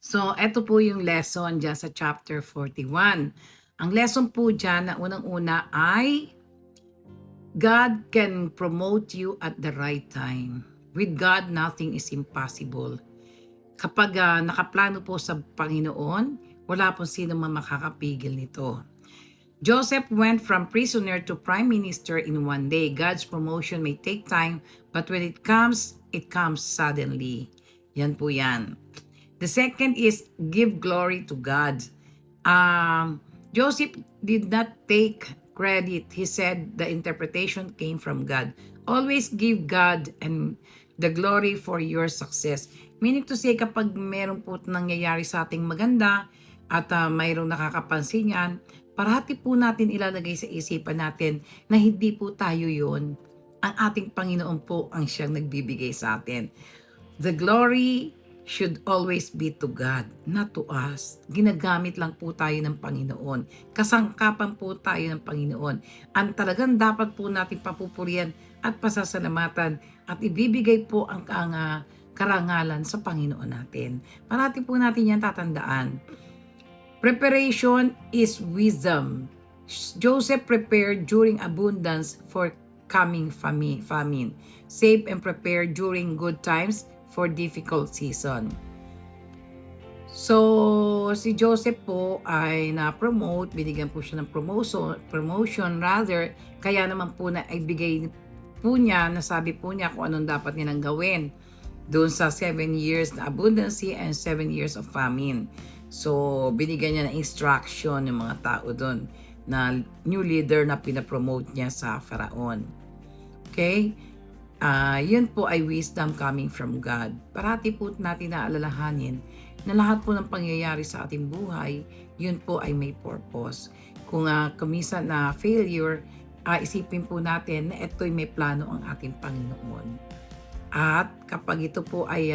So, eto po yung lesson dyan sa chapter 41. Ang lesson po dyan na unang-una ay God can promote you at the right time. With God, nothing is impossible. Kapag nakaplano po sa Panginoon, wala po sino man makakapigil nito. Joseph went from prisoner to prime minister in one day. God's promotion may take time, but when it comes suddenly. Yan po yan. The second is give glory to God. Joseph did not take credit. He said the interpretation came from God. Always give God and the glory for your success. Meaning to say, kapag meron po nangyayari sa ating maganda at mayroong nakakapansin yan, parati po natin ilalagay sa isipan natin na hindi po tayo yun. Ang ating Panginoon po ang siyang nagbibigay sa atin. The glory should always be to God, not to us. Ginagamit lang po tayo ng Panginoon. Kasangkapan po tayo ng Panginoon. Ang talagang dapat po natin papupurihan at pasasalamatan at ibibigay po ang karangalan sa Panginoon natin. Parati po natin yan tatandaan. Preparation is wisdom. Joseph prepared during abundance for coming famine. Save and prepare during good times for difficult season. So, si Joseph po ay na-promote, binigyan po siya ng promotion rather, kaya naman po na ibigay po niya, nasabi po niya kung anong dapat nilang gawin doon sa 7 years na abundancy and 7 years of famine. So, binigyan niya ng instruction ng mga tao doon na new leader na pinapromote niya sa Faraon. Okay? Yun po ay wisdom coming from God. Parati po natin naalalahanin na lahat po ng pangyayari sa ating buhay, yun po ay may purpose. Kung kuminsan na failure, isipin po natin na ito'y may plano ang ating Panginoon. At kapag ito po ay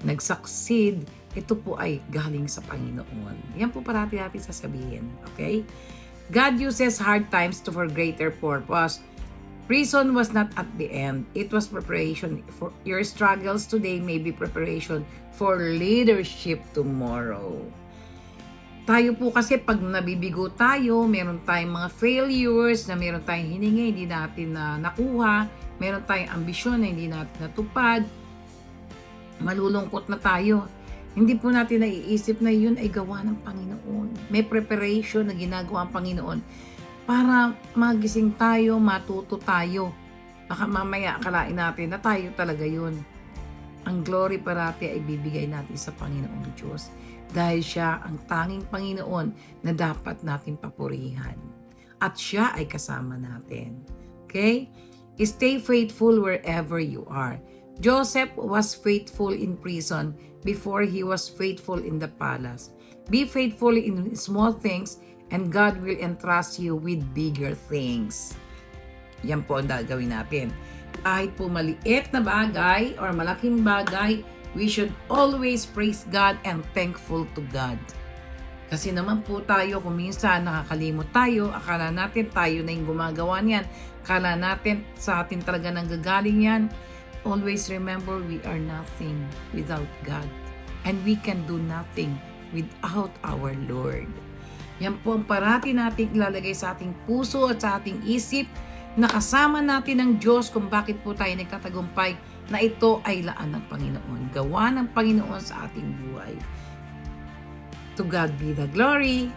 nag-succeed, ito po ay galing sa Panginoon. Yan po parati natin sasabihin. Okay? God uses hard times for greater purpose. Prison was not at the end. It was preparation for your struggles today may be preparation for leadership tomorrow. Tayo po kasi pag nabibigo tayo, meron tayong mga failures na meron tayong hiningi, hindi natin nakuha, meron tayong ambisyon na hindi natin natupad, malulungkot na tayo. Hindi po natin naiisip na yun ay gawa ng Panginoon. May preparation na ginagawa ang Panginoon para magising tayo, matuto tayo. Baka mamaya akalain natin na tayo talaga yun. Ang glory parati ay bibigay natin sa Panginoong Diyos dahil siya ang tanging Panginoon na dapat natin papurihan. At siya ay kasama natin. Okay? Stay faithful wherever you are. Joseph was faithful in prison before he was faithful in the palace. Be faithful in small things and God will entrust you with bigger things. Yan po ang gagawin natin. Kahit po maliit na bagay or malaking bagay, we should always praise God and thankful to God. Kasi naman po tayo, kung minsan nakakalimot tayo, akala natin tayo na yung gumagawa niyan, akala natin sa atin talaga nanggagaling yan. Always remember we are nothing without God. And we can do nothing without our Lord. Yan po ang parati nating ilalagay sa ating puso at sa ating isip na kasama natin ang Diyos kung bakit po tayo nagtatagumpay na ito ay laan ng Panginoon. Gawa ng Panginoon sa ating buhay. To God be the glory.